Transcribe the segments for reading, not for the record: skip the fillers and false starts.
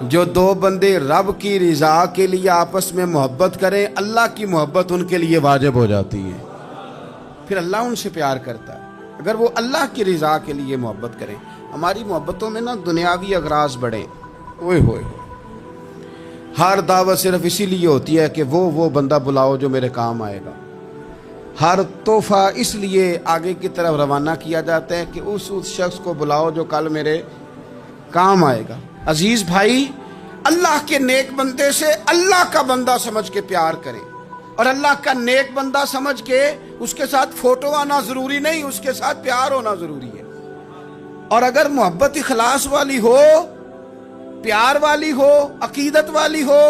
جو دو بندے رب کی رضا کے لیے آپس میں محبت کریں، اللہ کی محبت ان کے لیے واجب ہو جاتی ہے، پھر اللہ ان سے پیار کرتا ہے اگر وہ اللہ کی رضا کے لیے محبت کریں۔ ہماری محبتوں میں نا دنیاوی اغراض بڑھیں، اوئے ہوئے ہر دعوت صرف اسی لیے ہوتی ہے کہ وہ بندہ بلاؤ جو میرے کام آئے گا، ہر تحفہ اس لیے آگے کی طرف روانہ کیا جاتا ہے کہ اس شخص کو بلاؤ جو کل میرے کام آئے گا۔ عزیز بھائی، اللہ کے نیک بندے سے اللہ کا بندہ سمجھ کے پیار کریں، اور اللہ کا نیک بندہ سمجھ کے اس کے ساتھ فوٹو آنا ضروری نہیں، اس کے ساتھ پیار ہونا ضروری ہے۔ اور اگر محبت اخلاص والی ہو، پیار والی ہو، عقیدت والی ہو،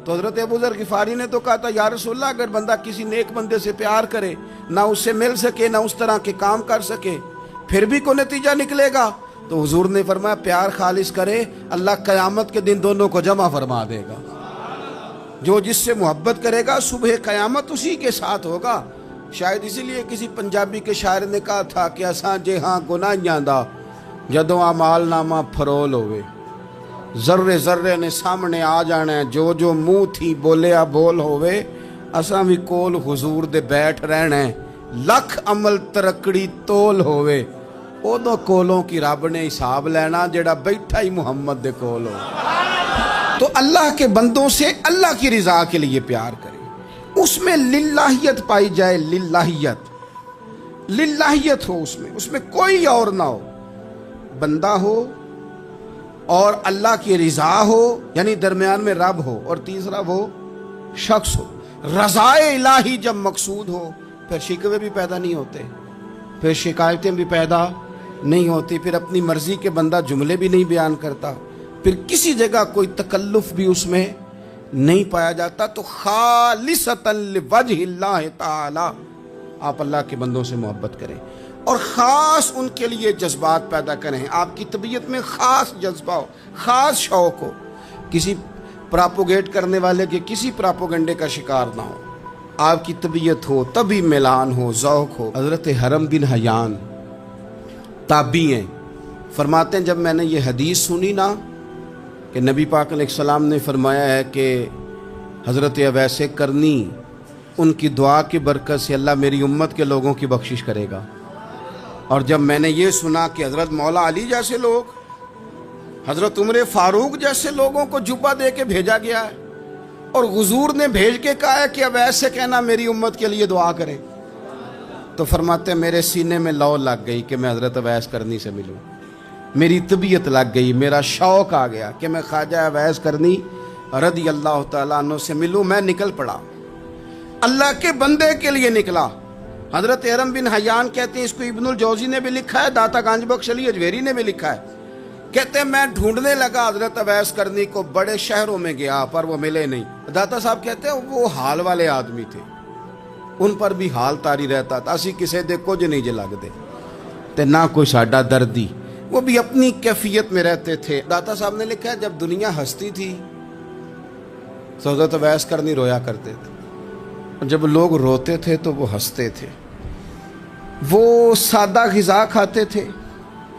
تو حضرت ابو ذر غفاری نے تو کہا تھا یا رسول اللہ اگر بندہ کسی نیک بندے سے پیار کرے، نہ اس سے مل سکے، نہ اس طرح کے کام کر سکے، پھر بھی کوئی نتیجہ نکلے گا، تو حضور نے فرمایا پیار خالص کرے، اللہ قیامت کے دن دونوں کو جمع فرما دے گا۔ جو جس سے محبت کرے گا صبح قیامت اسی کے ساتھ ہوگا۔ شاید اسی لیے کسی پنجابی کے شاعر نے کہا تھا کہ اساں جے ہاں گناہیاں دا جدوں اعمال نامہ فرول ہوئے، ذرے ذرے نے سامنے آ جانا ہے، جو جو منہ تھی بولیا بول ہوئے، اساں بھی کول حضور دے بیٹھ رہنا ہے، لکھ عمل ترکڑی تول ہوئے، ادو کولوں کی رب نے حساب لینا جڑا بیٹھا ہی محمد دے کول ہو۔ تو اللہ کے بندوں سے اللہ کی رضا کے لیے پیار کریں، اس میں للہیت پائی جائے، للہیت ہو، اس میں کوئی اور نہ ہو، بندہ ہو اور اللہ کی رضا ہو، یعنی درمیان میں رب ہو، اور تیسرا وہ شخص ہو۔ رضا الہی جب مقصود ہو پھر شکوے بھی پیدا نہیں ہوتے، پھر شکایتیں بھی پیدا نہیں ہوتی، پھر اپنی مرضی کے بندہ جملے بھی نہیں بیان کرتا، پھر کسی جگہ کوئی تکلف بھی اس میں نہیں پایا جاتا۔ تو خالصتا لوجہ اللہ تعالی آپ اللہ کے بندوں سے محبت کریں، اور خاص ان کے لیے جذبات پیدا کریں، آپ کی طبیعت میں خاص جذبہ ہو، خاص شوق ہو، کسی پراپوگیٹ کرنے والے کے کسی پراپوگنڈے کا شکار نہ ہو، آپ کی طبیعت ہو، طبی میلان ہو، ذوق ہو۔ حضرت حرم بن حیان تابعی ہیں، فرماتے ہیں جب میں نے یہ حدیث سنی نا کہ نبی پاک علیہ السلام نے فرمایا ہے کہ حضرت اویس کرنی ان کی دعا کی برکت سے اللہ میری امت کے لوگوں کی بخشش کرے گا، اور جب میں نے یہ سنا کہ حضرت مولا علی جیسے لوگ، حضرت عمر فاروق جیسے لوگوں کو جبہ دے کے بھیجا گیا ہے، اور حضور نے بھیج کے کہا ہے کہ اویس سے کہنا میری امت کے لیے دعا کریں، تو فرماتے ہیں میرے سینے میں لو لگ گئی کہ میں حضرت اویس کرنی سے ملوں، میری طبیعت لگ گئی، میرا شوق آ گیا کہ میں خواجہ اویس کرنی رضی اللہ تعالیٰ عنہ سے ملوں۔ میں نکل پڑا، اللہ کے بندے کے لیے نکلا۔ حضرت حرم بن حیان کہتے ہیں، اس کو ابن الجوزی نے بھی لکھا ہے، داتا گنج بخش علی اجویری نے بھی لکھا ہے، کہتے ہیں میں ڈھونڈنے لگا حضرت اویس کرنی کو، بڑے شہروں میں گیا پر وہ ملے نہیں۔ داتا صاحب کہتے ہیں وہ حال والے آدمی تھے، ان پر بھی حال تاری رہتا تھا، اسی کسے دے کچھ نہیں جے لگ دے تے نہ کوئی ساڈا دردی، وہ بھی اپنی کیفیت میں رہتے تھے۔ داتا صاحب نے لکھا ہے جب دنیا ہستی تھی تو حضرت اویس کرنی رویا کرتے تھے، اور جب لوگ روتے تھے تو وہ ہنستے تھے، وہ سادہ غذا کھاتے تھے،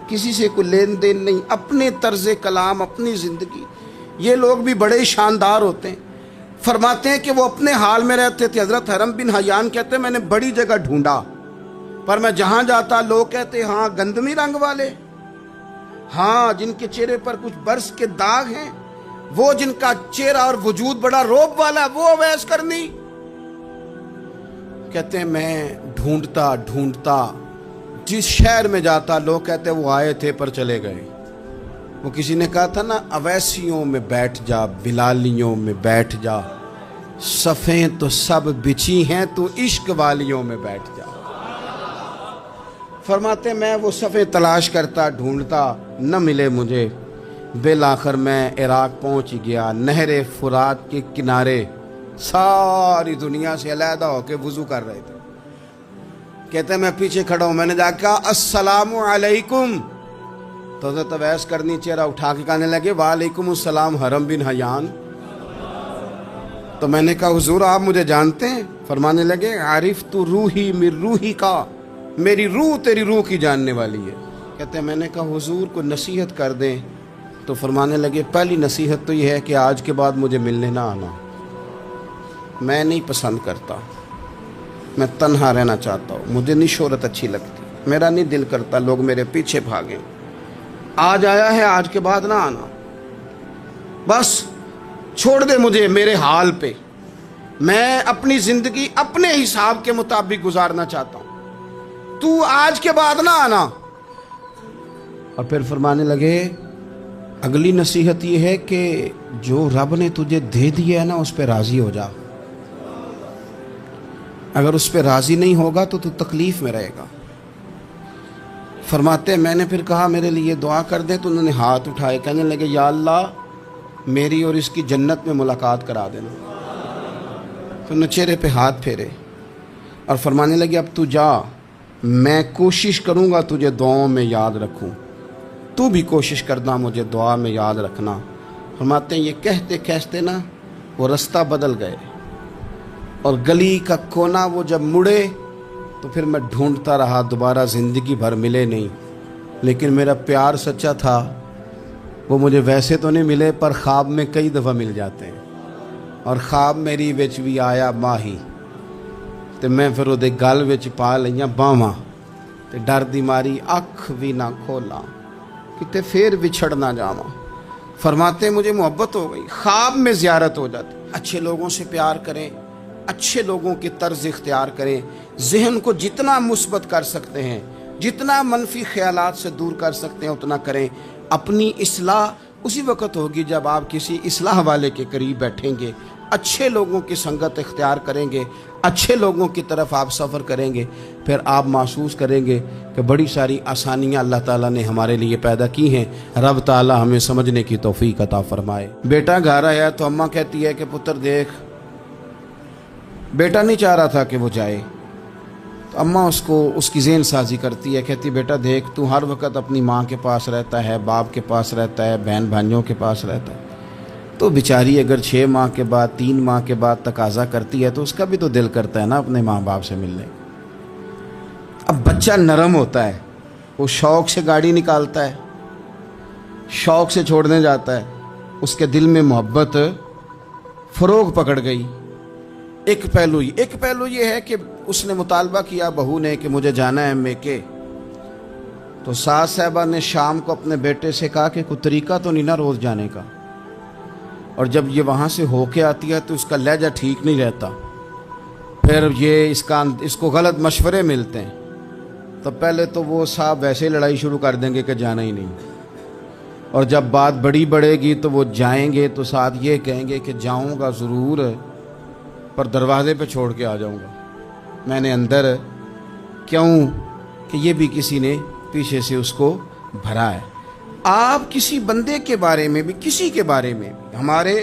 کسی سے کوئی لین دین نہیں، اپنے طرز کلام، اپنی زندگی۔ یہ لوگ بھی بڑے شاندار ہوتے ہیں، فرماتے ہیں کہ وہ اپنے حال میں رہتے تھے۔ حضرت حرم بن حیان کہتے ہیں میں نے بڑی جگہ ڈھونڈا، پر میں جہاں جاتا لوگ کہتے ہاں گندمی رنگ والے، ہاں جن کے چہرے پر کچھ برس کے داغ ہیں، وہ جن کا چہرہ اور وجود بڑا روب والا، وہ اویس کرنی۔ کہتے ہیں میں ڈھونڈتا جس شہر میں جاتا لوگ کہتے ہیں وہ آئے تھے پر چلے گئے۔ وہ کسی نے کہا تھا نا اویسیوں میں بیٹھ جا، بلالیوں میں بیٹھ جا، صفیں تو سب بچھی ہیں تو عشق والیوں میں بیٹھ جا۔ فرماتے میں وہ صفیں تلاش کرتا ڈھونڈتا، نہ ملے مجھے، بالآخر میں عراق پہنچ گیا، نہر فرات کے کنارے ساری دنیا سے علیحدہ ہو کے وضو کر رہے تھے۔ کہتے ہیں میں پیچھے کھڑا ہوں، میں نے جا کے کہا السلام علیکم، تو حضرت اویس کرنی چہرہ اٹھا کے کہنے لگے وعلیکم السلام حرم بن حیان۔ تو میں نے کہا حضور آپ مجھے جانتے ہیں؟ فرمانے لگے عرفت روحی من روحی کا، میری روح تیری روح کی جاننے والی ہے۔ کہتے ہیں میں نے کہا حضور کو نصیحت کر دیں تو فرمانے لگے پہلی نصیحت تو یہ ہے کہ آج کے بعد مجھے ملنے نہ آنا، میں نہیں پسند کرتا، میں تنہا رہنا چاہتا ہوں، مجھے نہیں شہرت اچھی لگتی، میرا نہیں دل کرتا لوگ میرے پیچھے بھاگیں، آج آیا ہے آج کے بعد نہ آنا، بس چھوڑ دے مجھے میرے حال پہ، میں اپنی زندگی اپنے حساب کے مطابق گزارنا چاہتا ہوں، تو آج کے بعد نہ آنا۔ اور پھر فرمانے لگے اگلی نصیحت یہ ہے کہ جو رب نے تجھے دے دیا ہے نا اس پہ راضی ہو جا، اگر اس پہ راضی نہیں ہوگا تو تکلیف میں رہے گا۔ فرماتے ہیں میں نے پھر کہا میرے لیے دعا کر دے، تو انہوں نے ہاتھ اٹھائے، کہنے لگے یا اللہ میری اور اس کی جنت میں ملاقات کرا دینا۔ تو انہوں نے چہرے پہ ہاتھ پھیرے اور فرمانے لگے اب تو جا، میں کوشش کروں گا تجھے دعاؤں میں یاد رکھوں، تو بھی کوشش کرنا مجھے دعا میں یاد رکھنا۔ فرماتے ہیں یہ کہتے کہتے نا وہ رستہ بدل گئے، اور گلی کا کونا وہ جب مڑے تو پھر میں ڈھونڈتا رہا، دوبارہ زندگی بھر ملے نہیں، لیکن میرا پیار سچا تھا، وہ مجھے ویسے تو نہیں ملے پر خواب میں کئی دفعہ مل جاتے ہیں، اور خواب میری وچ بھی آیا ماہی تے میں پھر وہ گل وچ پا لئیاں باواں تے ڈر دی ماری اکھ بھی نہ کھولا کتے پھر بچھڑ نہ جاواں۔ فرماتے مجھے محبت ہو گئی، خواب میں زیارت ہو جاتی۔ اچھے لوگوں سے پیار کریں، اچھے لوگوں کی طرز اختیار کریں، ذہن کو جتنا مثبت کر سکتے ہیں، جتنا منفی خیالات سے دور کر سکتے ہیں اتنا کریں۔ اپنی اصلاح اسی وقت ہوگی جب آپ کسی اصلاح والے کے قریب بیٹھیں گے، اچھے لوگوں کی سنگت اختیار کریں گے، اچھے لوگوں کی طرف آپ سفر کریں گے، پھر آپ محسوس کریں گے کہ بڑی ساری آسانیاں اللہ تعالیٰ نے ہمارے لیے پیدا کی ہیں۔ رب تعالیٰ ہمیں سمجھنے کی توفیق عطا فرمائے۔ بیٹا گھر آیا تو اماں کہتی ہے کہ پتر دیکھ، بیٹا نہیں چاہ رہا تھا کہ وہ جائے، تو اماں اس کی ذہن سازی کرتی ہے، کہتی بیٹا دیکھ تو ہر وقت اپنی ماں کے پاس رہتا ہے، باپ کے پاس رہتا ہے، بہن بھائیوں کے پاس رہتا ہے، تو بیچاری اگر 6 ماہ کے بعد 3 ماہ کے بعد تقاضا کرتی ہے تو اس کا بھی تو دل کرتا ہے نا اپنے ماں باپ سے ملنے۔ اب بچہ نرم ہوتا ہے، وہ شوق سے گاڑی نکالتا ہے، شوق سے چھوڑنے جاتا ہے، اس کے دل میں محبت فروغ پکڑ گئی۔ ایک پہلو یہ ہے کہ اس نے مطالبہ کیا بہو نے کہ مجھے جانا ہے میکے، تو ساس صاحبہ نے شام کو اپنے بیٹے سے کہا کہ کوئی طریقہ تو نہیں نا روز جانے کا، اور جب یہ وہاں سے ہو کے آتی ہے تو اس کا لہجہ ٹھیک نہیں رہتا، پھر یہ اس کو غلط مشورے ملتے ہیں، تو پہلے تو وہ صاحب ویسے لڑائی شروع کر دیں گے کہ جانا ہی نہیں، اور جب بات بڑی بڑھے گی تو وہ جائیں گے تو ساتھ یہ کہیں گے کہ جاؤں گا ضرور پر دروازے پہ چھوڑ کے آ جاؤں گا، میں نے اندر کیوں کہ یہ بھی کسی نے پیچھے سے اس کو بھرا ہے۔ آپ کسی بندے کے بارے میں بھی، کسی کے بارے میں بھی، ہمارے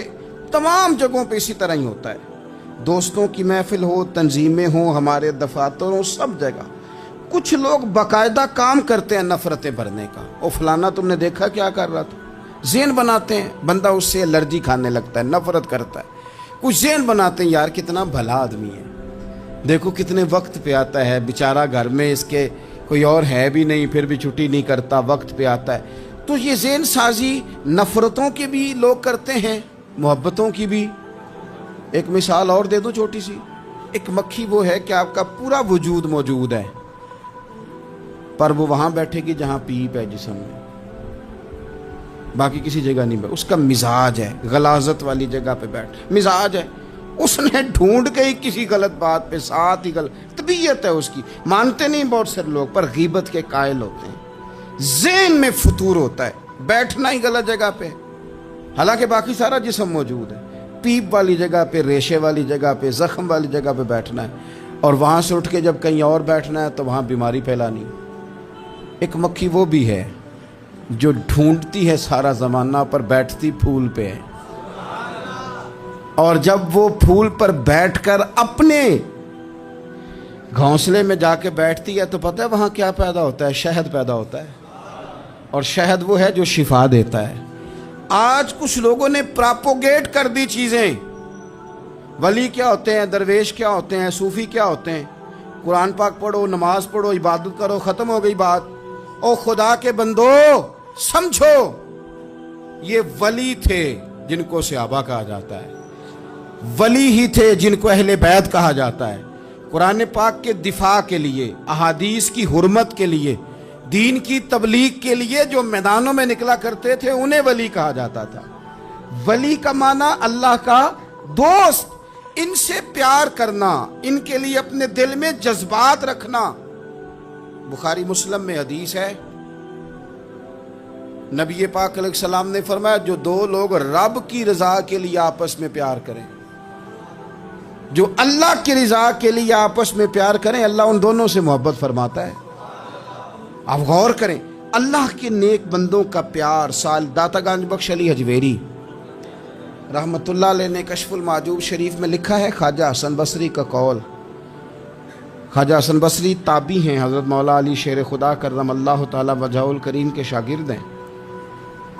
تمام جگہوں پہ اسی طرح ہی ہوتا ہے، دوستوں کی محفل ہو، تنظیمیں ہوں، ہمارے دفاتر ہوں، سب جگہ کچھ لوگ باقاعدہ کام کرتے ہیں نفرتیں بھرنے کا۔ او فلانا تم نے دیکھا کیا کر رہا تھا، ذہن بناتے ہیں، بندہ اس سے الرجی کھانے لگتا ہے، نفرت کرتا ہے، کچھ ذہن بناتے ہیں یار کتنا بھلا آدمی ہے، دیکھو کتنے وقت پہ آتا ہے، بیچارہ گھر میں اس کے کوئی اور ہے بھی نہیں پھر بھی چھٹی نہیں کرتا، وقت پہ آتا ہے۔ تو یہ ذہن سازی نفرتوں کی بھی لوگ کرتے ہیں، محبتوں کی بھی۔ ایک مثال اور دے دو چھوٹی سی، ایک مکھی وہ ہے کہ آپ کا پورا وجود موجود ہے پر وہ وہاں بیٹھے گی جہاں پیپ ہے جسم میں، باقی کسی جگہ نہیں، اس کا مزاج ہے غلاظت والی جگہ پہ بیٹھ، مزاج ہے، اس نے ڈھونڈ گئی کسی غلط بات پہ، ساتھ ہی غلط طبیعت ہے اس کی، مانتے نہیں بہت سارے لوگ پر غیبت کے قائل ہوتے ہیں، ذہن میں فطور ہوتا ہے، بیٹھنا ہی غلط جگہ پہ، حالانکہ باقی سارا جسم موجود ہے، پیپ والی جگہ پہ، ریشے والی جگہ پہ، زخم والی جگہ پہ بیٹھنا ہے، اور وہاں سے اٹھ کے جب کہیں اور بیٹھنا ہے تو وہاں بیماری پھیلانی۔ ایک مکھی وہ بھی ہے جو ڈھونڈتی ہے سارا زمانہ پر بیٹھتی پھول پہ ہے، اور جب وہ پھول پر بیٹھ کر اپنے گھونسلے میں جا کے بیٹھتی ہے تو پتہ ہے وہاں کیا پیدا ہوتا ہے؟ شہد پیدا ہوتا ہے، اور شہد وہ ہے جو شفا دیتا ہے۔ آج کچھ لوگوں نے پراپوگیٹ کر دی چیزیں، ولی کیا ہوتے ہیں، درویش کیا ہوتے ہیں، صوفی کیا ہوتے ہیں، قرآن پاک پڑھو، نماز پڑھو، عبادت کرو، ختم ہو گئی بات۔ او خدا کے بندو سمجھو، یہ ولی تھے جن کو صحابہ کہا جاتا ہے، ولی ہی تھے جن کو اہل بیت کہا جاتا ہے۔ قرآن پاک کے دفاع کے لیے، احادیث کی حرمت کے لیے، دین کی تبلیغ کے لیے جو میدانوں میں نکلا کرتے تھے انہیں ولی کہا جاتا تھا۔ ولی کا معنی اللہ کا دوست، ان سے پیار کرنا، ان کے لیے اپنے دل میں جذبات رکھنا۔ بخاری مسلم میں حدیث ہے، نبی پاک علیہ السلام نے فرمایا جو دو لوگ رب کی رضا کے لیے آپس میں پیار کریں، جو اللہ کی رضا کے لیے آپس میں پیار کریں، اللہ ان دونوں سے محبت فرماتا ہے۔ آپ غور کریں، اللہ کے نیک بندوں کا پیار۔ سال داتا گنج بخش علی حجویری رحمت اللہ علیہ نے کشف المعجوب شریف میں لکھا ہے، خواجہ حسن بصری کا قول۔ خواجہ حسن بصری تابعی ہیں، حضرت مولا علی شیر خدا کرم اللہ تعالی وجہہ الکریم کے شاگرد ہیں،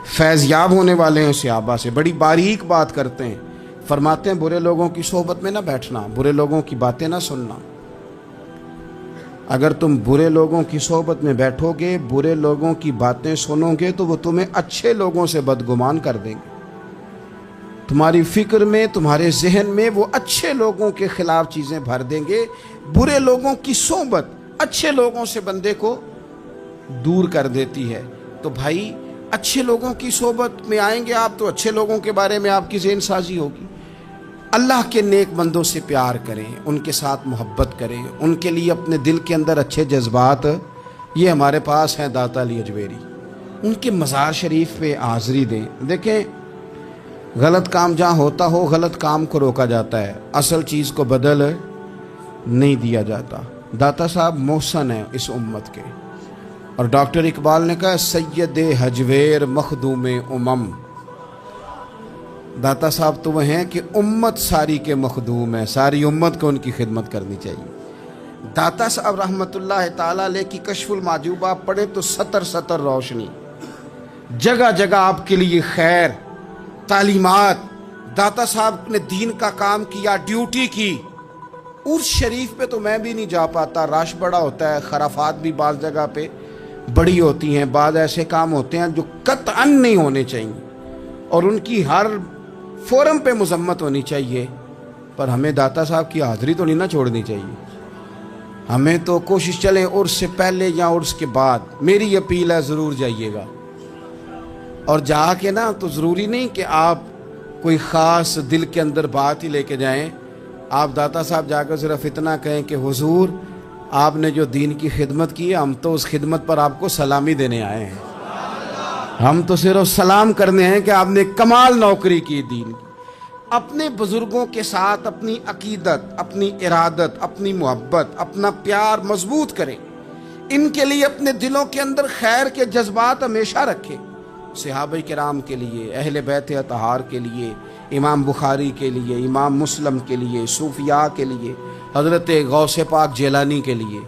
فیض یاب ہونے والے ہیں، صحابہ سے بڑی باریک بات کرتے ہیں۔ فرماتے ہیں برے لوگوں کی صحبت میں نہ بیٹھنا، برے لوگوں کی باتیں نہ سننا۔ اگر تم برے لوگوں کی صحبت میں بیٹھو گے، برے لوگوں کی باتیں سنو گے تو وہ تمہیں اچھے لوگوں سے بدگمان کر دیں گے۔ تمہاری فکر میں، تمہارے ذہن میں وہ اچھے لوگوں کے خلاف چیزیں بھر دیں گے۔ برے لوگوں کی صحبت اچھے لوگوں سے بندے کو دور کر دیتی ہے۔ تو بھائی اچھے لوگوں کی صحبت میں آئیں گے آپ تو اچھے لوگوں کے بارے میں آپ کی ذہن سازی ہوگی۔ اللہ کے نیک بندوں سے پیار کریں، ان کے ساتھ محبت کریں، ان کے لیے اپنے دل کے اندر اچھے جذبات۔ یہ ہمارے پاس ہیں داتا علی حجویری، ان کے مزار شریف پہ حاضری دیں۔ دیکھیں، غلط کام جہاں ہوتا ہو غلط کام کو روکا جاتا ہے، اصل چیز کو بدل نہیں دیا جاتا۔ داتا صاحب محسن ہیں اس امت کے، اور ڈاکٹر اقبال نے کہا سید حجویر مخدوم امم۔ داتا صاحب تو وہ ہیں کہ امت ساری کے مخدوم ہیں، ساری امت کو ان کی خدمت کرنی چاہیے۔ داتا صاحب رحمت اللہ تعالیٰ علیہ کی کشف المعجوب آپ پڑھیں تو سطر سطر روشنی، جگہ جگہ آپ کے لیے خیر، تعلیمات۔ داتا صاحب نے دین کا کام کیا، ڈیوٹی کی۔ عرس شریف پہ تو میں بھی نہیں جا پاتا، رش بڑا ہوتا ہے، خرافات بھی بعض جگہ پہ بڑی ہوتی ہیں، بعض ایسے کام ہوتے ہیں جو قطعاً نہیں ہونے چاہیے اور ان کی ہر فورم پہ مذمت ہونی چاہیے، پر ہمیں داتا صاحب کی حاضری تو نہیں نہ چھوڑنی چاہیے۔ ہمیں تو کوشش چلے عرس سے پہلے یا عرس کے بعد، میری اپیل ہے ضرور جائیے گا، اور جا کے نا تو ضروری نہیں کہ آپ کوئی خاص دل کے اندر بات ہی لے کے جائیں۔ آپ داتا صاحب جا کر صرف اتنا کہیں کہ حضور آپ نے جو دین کی خدمت کی ہے، ہم تو اس خدمت پر آپ کو سلامی دینے آئے ہیں، ہم تو صرف سلام کرنے ہیں کہ آپ نے کمال نوکری کی دین کی۔ اپنے بزرگوں کے ساتھ اپنی عقیدت، اپنی ارادت، اپنی محبت، اپنا پیار مضبوط کریں، ان کے لیے اپنے دلوں کے اندر خیر کے جذبات ہمیشہ رکھیں۔ صحابہ کرام کے لیے، اہل بیت اطہار کے لیے، امام بخاری کے لیے، امام مسلم کے لیے، صوفیاء کے لیے، حضرت غوث پاک جیلانی کے لیے،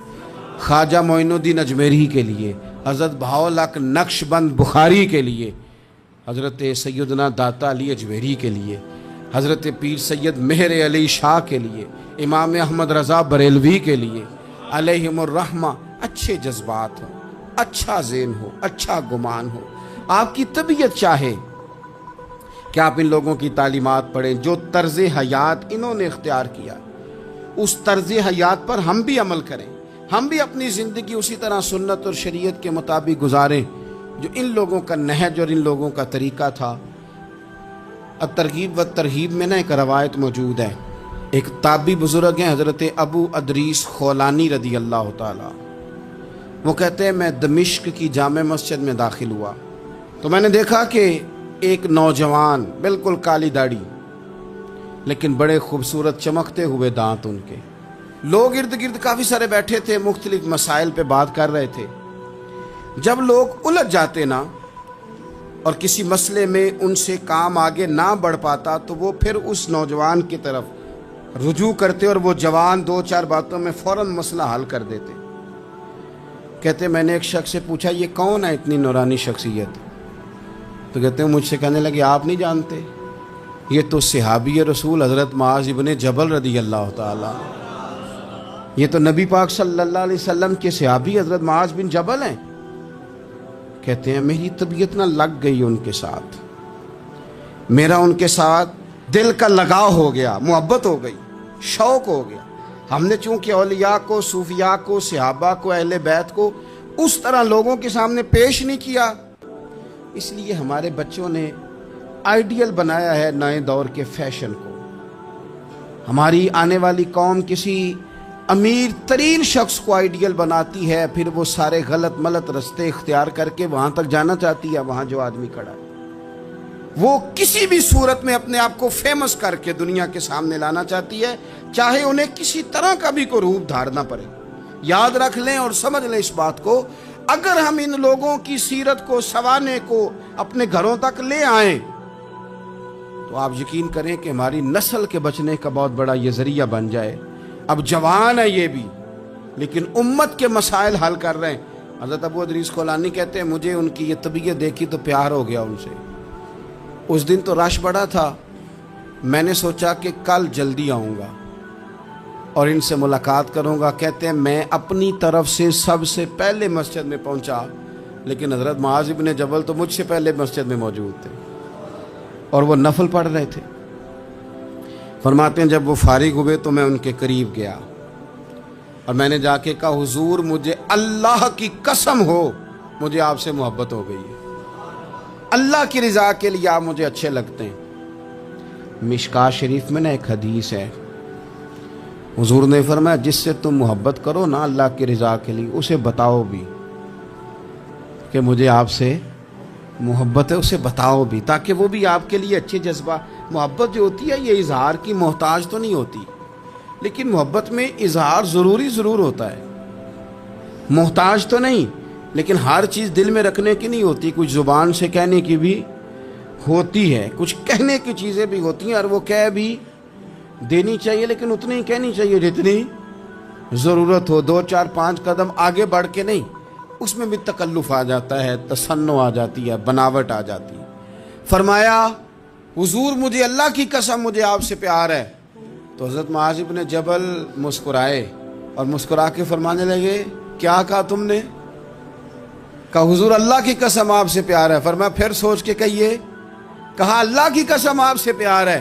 خواجہ معین الدین اجمیری کے لیے، حضرت بہاؤالحق نقش بند بخاری کے لیے، حضرت سیدنا داتا علی حجویری کے لیے، حضرت پیر سید مہر علی شاہ کے لیے، امام احمد رضا بریلوی کے لیے، علیہم الرحمہ۔ اچھے جذبات ہوں، اچھا ذہن ہو، اچھا گمان ہو، آپ کی طبیعت چاہے کہ آپ ان لوگوں کی تعلیمات پڑھیں، جو طرز حیات انہوں نے اختیار کیا اس طرز حیات پر ہم بھی عمل کریں، ہم بھی اپنی زندگی اسی طرح سنت اور شریعت کے مطابق گزاریں جو ان لوگوں کا نہج اور ان لوگوں کا طریقہ تھا۔ الترغیب و ترہیب میں نا ایک روایت موجود ہے، ایک تابعی بزرگ ہیں حضرت ابو ادریس خولانی رضی اللہ تعالی، وہ کہتے ہیں میں دمشق کی جامع مسجد میں داخل ہوا تو میں نے دیکھا کہ ایک نوجوان، بالکل کالی داڑھی لیکن بڑے خوبصورت چمکتے ہوئے دانت ان کے، لوگ ارد گرد کافی سارے بیٹھے تھے، مختلف مسائل پہ بات کر رہے تھے۔ جب لوگ الجھ جاتے نا اور کسی مسئلے میں ان سے کام آگے نہ بڑھ پاتا تو وہ پھر اس نوجوان کی طرف رجوع کرتے اور وہ جوان دو چار باتوں میں فوراً مسئلہ حل کر دیتے۔ کہتے میں نے ایک شخص سے پوچھا یہ کون ہے اتنی نورانی شخصیت؟ تو کہتے ہیں مجھ سے کہنے لگے آپ نہیں جانتے، یہ تو صحابی رسول حضرت معاذ ابن جبل رضی اللہ تعالی، یہ تو نبی پاک صلی اللہ علیہ وسلم کے صحابی حضرت معاذ بن جبل ہیں۔ کہتے ہیں میری طبیعت نہ لگ گئی ان کے ساتھ، میرا ان کے ساتھ دل کا لگاؤ ہو گیا، محبت ہو گئی، شوق ہو گیا۔ ہم نے چونکہ اولیاء کو، صوفیاء کو، صحابہ کو، اہل بیت کو اس طرح لوگوں کے سامنے پیش نہیں کیا، اس لیے ہمارے بچوں نے آئیڈیل بنایا ہے نئے دور کے فیشن کو۔ ہماری آنے والی قوم کسی امیر ترین شخص کو آئیڈیل بناتی ہے، پھر وہ سارے غلط ملت رستے اختیار کر کے وہاں تک جانا چاہتی ہے، وہاں جو آدمی کھڑا ہے وہ کسی بھی صورت میں اپنے آپ کو فیمس کر کے دنیا کے سامنے لانا چاہتی ہے، چاہے انہیں کسی طرح کا بھی کوئی روپ دھارنا پڑے۔ یاد رکھ لیں اور سمجھ لیں اس بات کو، اگر ہم ان لوگوں کی سیرت کو، سوانے کو اپنے گھروں تک لے آئیں تو آپ یقین کریں کہ ہماری نسل کے بچنے کا بہت بڑا یہ ذریعہ بن جائے۔ اب جوان ہے یہ بھی، لیکن امت کے مسائل حل کر رہے ہیں۔ حضرت ابو ادریس خولانی کہتے ہیں مجھے ان کی یہ طبیعت دیکھی تو پیار ہو گیا ان سے۔ اس دن تو رش بڑا تھا، میں نے سوچا کہ کل جلدی آؤں گا اور ان سے ملاقات کروں گا۔ کہتے ہیں میں اپنی طرف سے سب سے پہلے مسجد میں پہنچا، لیکن حضرت معاذ بن جبل تو مجھ سے پہلے مسجد میں موجود تھے اور وہ نفل پڑھ رہے تھے۔ فرماتے ہیں جب وہ فارغ ہوئے تو میں ان کے قریب گیا اور میں نے جا کے کہا حضور مجھے اللہ کی قسم ہو مجھے آپ سے محبت ہو گئی ہے، اللہ کی رضا کے لیے آپ مجھے اچھے لگتے ہیں۔ مشکات شریف میں نا ایک حدیث ہے، حضور نے فرمایا جس سے تم محبت کرو نا اللہ کی رضا کے لیے، اسے بتاؤ بھی کہ مجھے آپ سے محبت ہے، اسے بتاؤ بھی، تاکہ وہ بھی آپ کے لیے اچھے جذبہ۔ محبت جو ہوتی ہے یہ اظہار کی محتاج تو نہیں ہوتی، لیکن محبت میں اظہار ضرور ہوتا ہے، محتاج تو نہیں، لیکن ہر چیز دل میں رکھنے کی نہیں ہوتی، کچھ زبان سے کہنے کی بھی ہوتی ہے، کچھ کہنے کی چیزیں بھی ہوتی ہیں، اور وہ کہہ بھی دینی چاہیے، لیکن اتنی ہی کہنی چاہیے جتنی ضرورت ہو، 2 4 5 قدم آگے بڑھ کے نہیں۔ اس میں بھی تکلف آ جاتا ہے، تصنع آ جاتی ہے، بناوٹ آ جاتی ہے۔ فرمایا حضور مجھے اللہ کی قسم مجھے آپ سے پیار ہے۔ تو حضرت معاذ بن جبل مسکرائے اور مسکرا کے فرمانے لگے کیا کہا تم نے؟ کہا حضور اللہ کی قسم آپ سے پیار ہے۔ فرمایا پھر سوچ کے کہیے۔ کہا اللہ کی قسم آپ سے پیار ہے۔